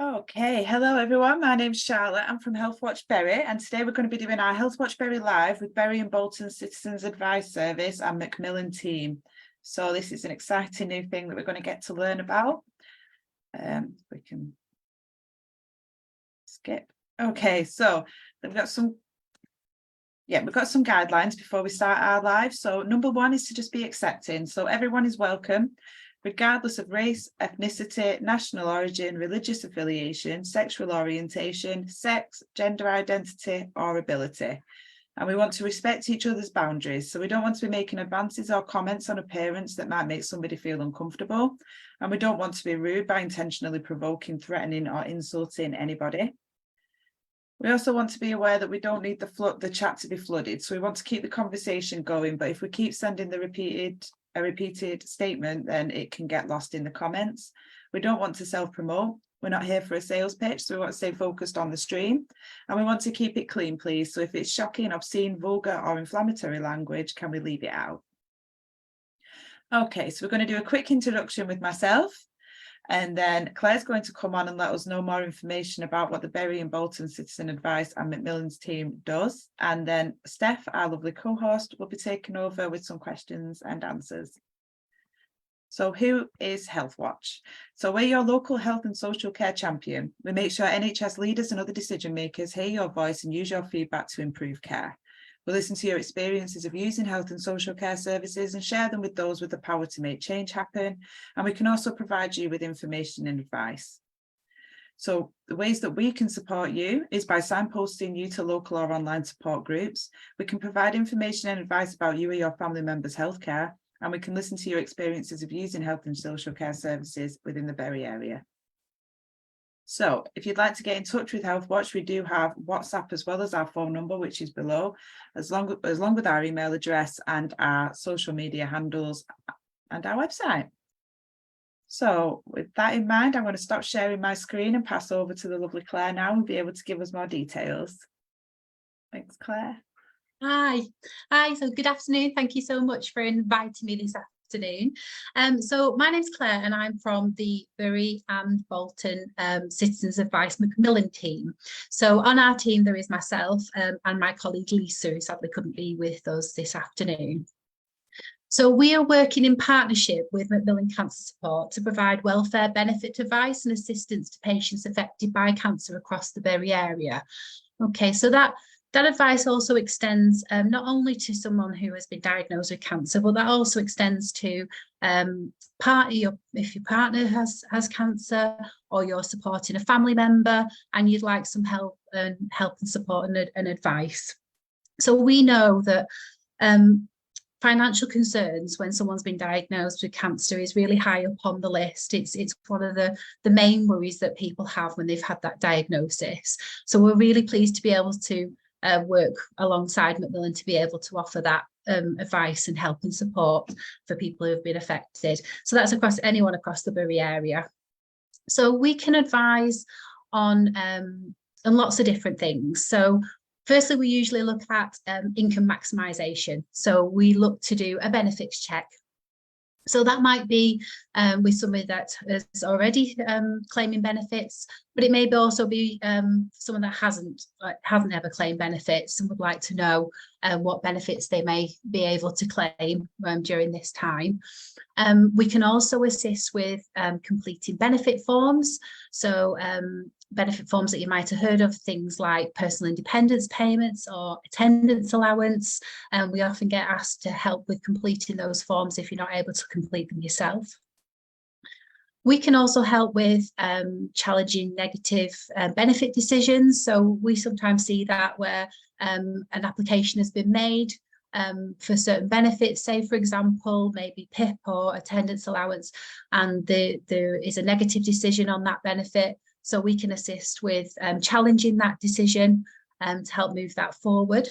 Okay, hello everyone. My name's Charlotte. I'm from Healthwatch Bury, and today we're going to be doing our Healthwatch Bury Live with Bury and Bolton Citizens Advice Service and Macmillan team. So this is an exciting new thing that we're going to get to learn about. We can skip. Okay, so we've got some guidelines before we start our live. So number one is to just be accepting. So everyone is welcome, regardless of race, ethnicity, national origin, religious affiliation, sexual orientation, sex, gender identity, or ability. And we want to respect each other's boundaries. So we don't want to be making advances or comments on appearance that might make somebody feel uncomfortable. And we don't want to be rude by intentionally provoking, threatening, or insulting anybody. We also want to be aware that we don't need the chat to be flooded. So we want to keep the conversation going. But if we keep sending a repeated statement, then it can get lost in the comments. We don't want to self-promote. We're not here for a sales pitch, so we want to stay focused on the stream. And we want to keep it clean, please. So if it's shocking, obscene, vulgar, or inflammatory language, can we leave it out? Okay, so we're going to do a quick introduction with myself. And then Claire's going to come on and let us know more information about what the Bury and Bolton Citizen Advice and Macmillan's team does. And then Steph, our lovely co-host, will be taking over with some questions and answers. So who is Healthwatch? So we're your local health and social care champion. We make sure NHS leaders and other decision makers hear your voice and use your feedback to improve care. We'll listen to your experiences of using health and social care services and share them with those with the power to make change happen. And we can also provide you with information and advice. So the ways that we can support you is by signposting you to local or online support groups. We can provide information and advice about you or your family members' healthcare, and we can listen to your experiences of using health and social care services within the Bury area. So if you'd like to get in touch with Healthwatch, we do have WhatsApp as well as our phone number, which is below, along with our email address and our social media handles and our website. So with that in mind, I'm going to stop sharing my screen and pass over to the lovely Claire now and be able to give us more details. Thanks, Claire. Hi, so good afternoon. Thank you so much for inviting me this afternoon. So my name's Claire and I'm from the Bury and Bolton Citizens Advice Macmillan team. So on our team there is myself and my colleague Lisa, who sadly couldn't be with us this afternoon. So we are working in partnership with Macmillan Cancer Support to provide welfare benefit advice and assistance to patients affected by cancer across the Bury area. Okay, so that advice also extends not only to someone who has been diagnosed with cancer, but that also extends to if your partner has cancer, or you're supporting a family member and you'd like some help and support and advice. So we know that financial concerns when someone's been diagnosed with cancer is really high up on the list. It's one of the main worries that people have when they've had that diagnosis. So we're really pleased to be able to work alongside Macmillan to be able to offer that advice and help and support for people who have been affected. So that's across anyone across the Bury area. So we can advise on lots of different things. So firstly, we usually look at income maximisation. So we look to do a benefits check. So that might be with somebody that is already claiming benefits, but it may also be someone that hasn't ever claimed benefits and would like to know what benefits they may be able to claim during this time. We can also assist with completing benefit forms. So benefit forms that you might have heard of, things like personal independence payments or attendance allowance, and we often get asked to help with completing those forms if you're not able to complete them yourself. We can also help with challenging negative benefit decisions. So we sometimes see that where an application has been made for certain benefits, say for example maybe PIP or attendance allowance, and there is a negative decision on that benefit. So we can assist with challenging that decision to help move that forward.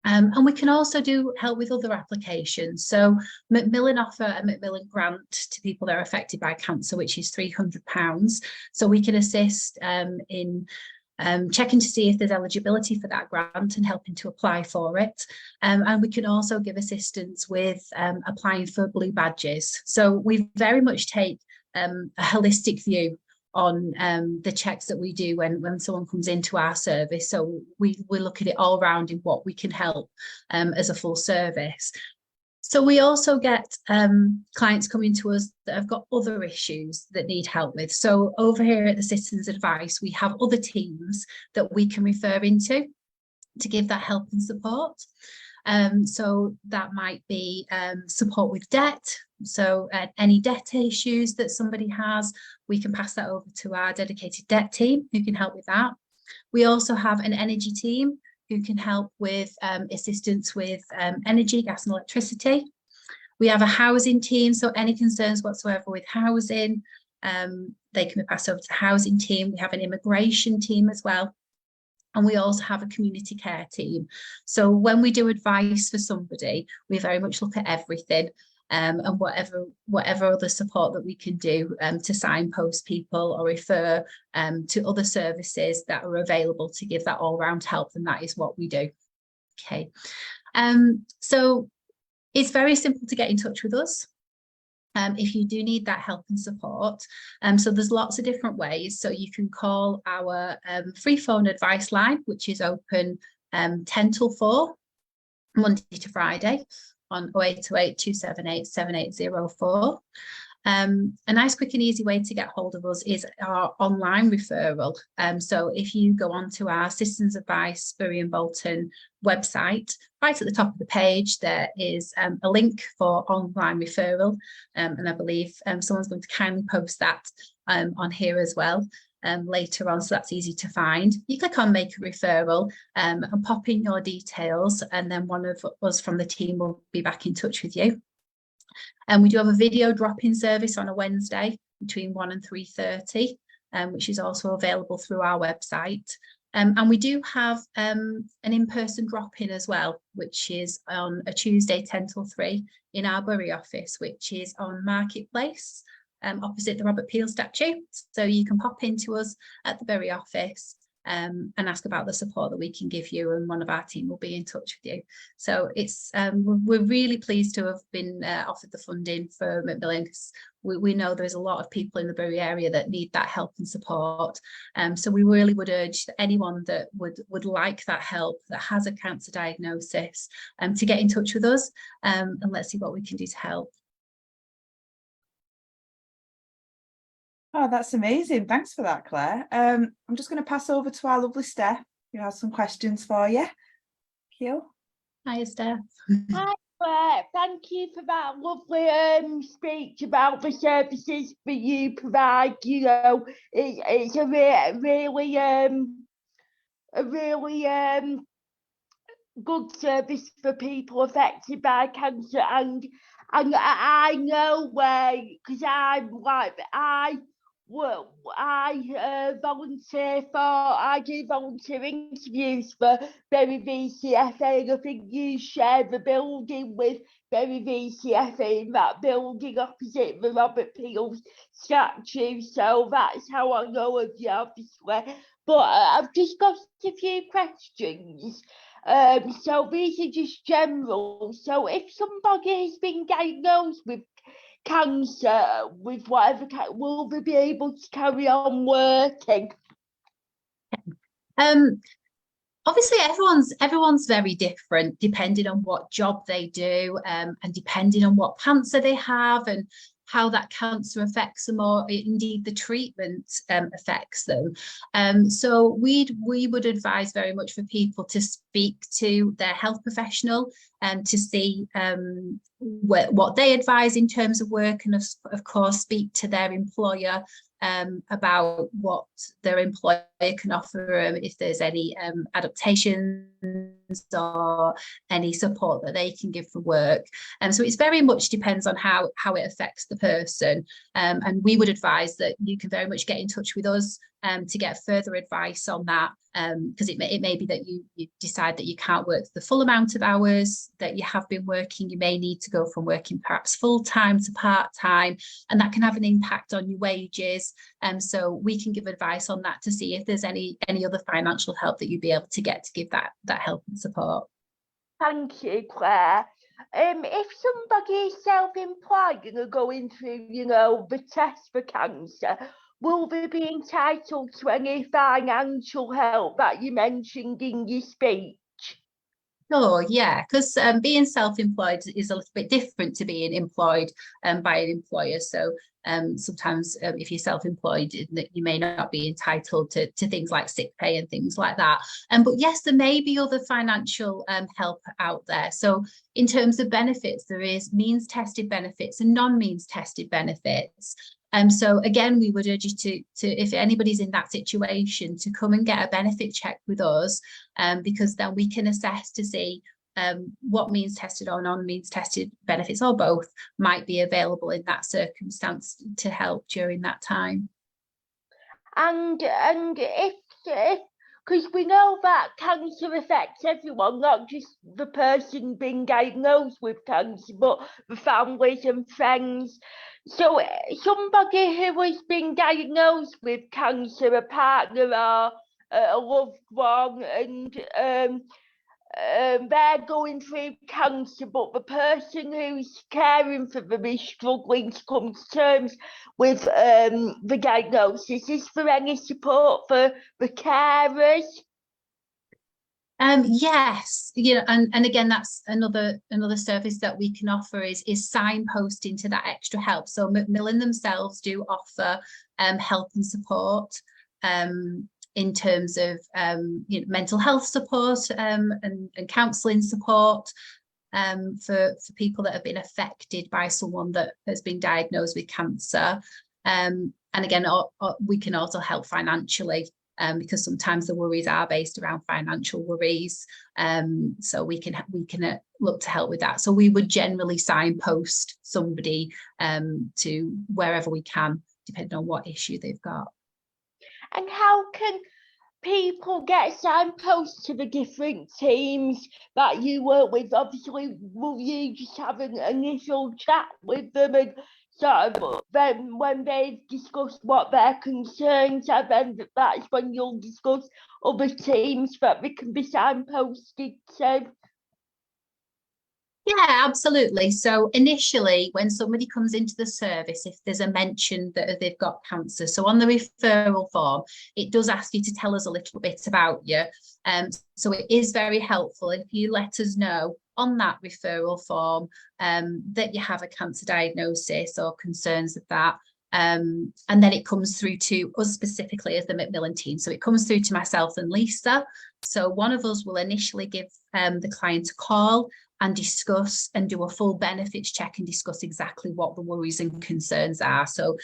And we can also help with other applications. So Macmillan offer a Macmillan grant to people that are affected by cancer, which is £300. So we can assist in checking to see if there's eligibility for that grant and helping to apply for it. And we can also give assistance with applying for blue badges. So we very much take a holistic view on the checks that we do when someone comes into our service. So we look at it all round in what we can help as a full service. So we also get clients coming to us that have got other issues that need help with. So over here at the Citizens Advice, we have other teams that we can refer into to give that help and support. So that might be support with debt. So any debt issues that somebody has, we can pass that over to our dedicated debt team who can help with that. We also have an energy team who can help with assistance with energy, gas and electricity. We have a housing team, so any concerns whatsoever with housing, they can be passed over to the housing team. We have an immigration team as well. And we also have a community care team. So when we do advice for somebody, we very much look at everything and whatever other support that we can do to signpost people or refer to other services that are available to give that all-round help, and that is what we do. Okay, so it's very simple to get in touch with us. If you do need that help and support. So there's lots of different ways. So you can call our Freephone Adviceline, which is open 10 till 4, Monday to Friday, on 0828 278 7804. A nice, quick and easy way to get hold of us is our online referral. So if you go onto our Citizens Advice Bury and Bolton website, right at the top of the page, there is a link for online referral. And I believe someone's going to kindly post that on here as well later on, so that's easy to find. You click on make a referral and pop in your details, and then one of us from the team will be back in touch with you. And we do have a video drop-in service on a Wednesday between 1 and 3:30, which is also available through our website. And we do have an in-person drop-in as well, which is on a Tuesday 10 till 3 in our Bury office, which is on Marketplace, opposite the Robert Peel statue. So you can pop into us at the Bury office and ask about the support that we can give you, and one of our team will be in touch with you. So it's we're really pleased to have been offered the funding for Macmillan, because we know there's a lot of people in the Bury area that need that help and support. So we really would urge that anyone that would like that help, that has a cancer diagnosis, to get in touch with us, and let's see what we can do to help. Oh, that's amazing. Thanks for that, Claire. I'm just going to pass over to our lovely Steph, who has some questions for you. Thank you. Hi, Esther. Hi, Claire. Thank you for that lovely speech about the services that you provide. You know, it's a really good service for people affected by cancer, and I know where, because I do volunteer interviews for Bury VCFA, and I think you share the building with Bury VCFA in that building opposite the Robert Peel statue, so that's how I know of you, obviously. But I've just got a few questions. So these are just general. So if somebody has been diagnosed with cancer, with whatever, will they be able to carry on working? Obviously, everyone's very different depending on what job they do, and depending on what cancer they have and how that cancer affects them, or indeed the treatment affects them. So we would advise very much for people to speak to their health professional and to see what they advise in terms of work, and of course speak to their employer about what their employer can offer, if there's any adaptations or any support that they can give for work. So it's very much depends on how it affects the person, and we would advise that you can very much get in touch with us to get further advice on that, because it may be that you decide that you can't work the full amount of hours that you have been working. You may need to go from working perhaps full-time to part-time, and that can have an impact on your wages. So we can give advice on that to see if there's any other financial help that you'd be able to get to give that help and support. Thank you, Claire. If somebody is self-employed and are going through, you know, the test for cancer, will they be entitled to any financial help that you mentioned in your speech? Sure, yeah, because being self-employed is a little bit different to being employed by an employer. So sometimes if you're self-employed, you may not be entitled to things like sick pay and things like that. But yes, there may be other financial help out there. So in terms of benefits, there is means tested benefits and non-means tested benefits. So again, we would urge you to if anybody's in that situation, to come and get a benefit check with us, because then we can assess to see what means tested or non-means tested benefits, or both, might be available in that circumstance to help during that time. And if because we know that cancer affects everyone, not just the person being diagnosed with cancer, but the families and friends. So somebody who has been diagnosed with cancer, a partner or a loved one, and they're going through cancer, but the person who's caring for them is struggling to come to terms with the diagnosis. Is there any support for the carers? Yes, and again, that's another service that we can offer is signposting to that extra help. So Macmillan themselves do offer help and support in terms of mental health support and counselling support for people that have been affected by someone that has been diagnosed with cancer. And again, we can also help financially, because sometimes the worries are based around financial worries. So we can look to help with that. So we would generally signpost somebody to wherever we can, depending on what issue they've got. And how can people get signposted to the different teams that you work with? Obviously, will you just have an initial chat with them, and sort of then when they've discussed what their concerns are, then that's when you'll discuss other teams that they can be signposted to? Yeah, absolutely. So initially, when somebody comes into the service, if there's a mention that they've got cancer, so on the referral form, it does ask you to tell us a little bit about you. So it is very helpful if you let us know on that referral form that you have a cancer diagnosis or concerns of that. And then it comes through to us specifically as the Macmillan team. So it comes through to myself and Lisa. So one of us will initially give the client a call and discuss and do a full benefits check and discuss exactly what the worries and concerns are. So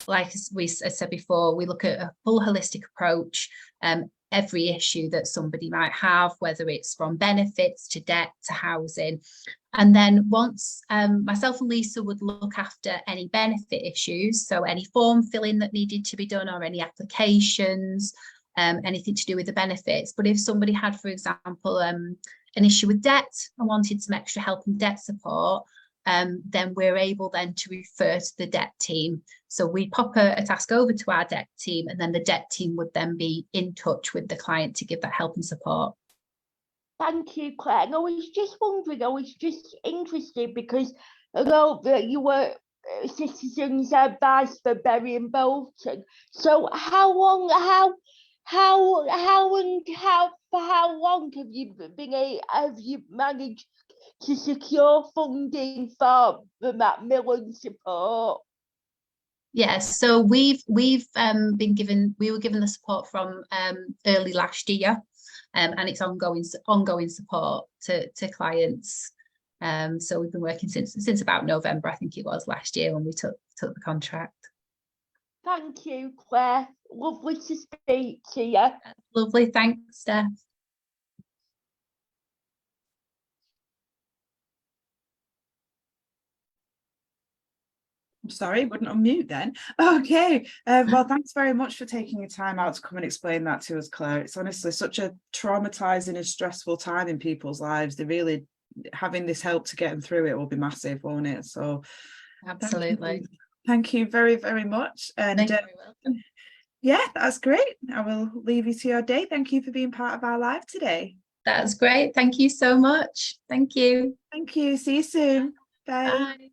like I said before, we look at a full holistic approach, every issue that somebody might have, whether it's from benefits to debt to housing. And then once myself and Lisa would look after any benefit issues, so any form filling that needed to be done or any applications, anything to do with the benefits. But if somebody had, for example, an issue with debt and wanted some extra help and debt support, then we're able then to refer to the debt team. So we pop a task over to our debt team, and then the debt team would then be in touch with the client to give that help and support. Thank you, Claire. And I was just wondering, I was just interested because I know that you were Citizens Advice for Bury and Bolton. So for how long have you managed to secure funding for the Macmillan support? Yes, so we were given the support from early last year, and it's ongoing support to clients. So we've been working since about November, I think it was, last year when we took the contract. Thank you, Claire. Lovely to speak to you. Lovely, thanks, Steph. Sorry, wouldn't unmute then. Okay, well, thanks very much for taking the time out to come and explain that to us, Claire. It's honestly such a traumatizing and stressful time in people's lives. They really, having this help to get them through it will be massive, won't it? So Absolutely. Thank you very, very much. And You're very welcome. Yeah, that's great. I will leave you to your day. Thank you for being part of our live today. That's great. Thank you so much. Thank you. Thank you. See you soon. Bye. Bye.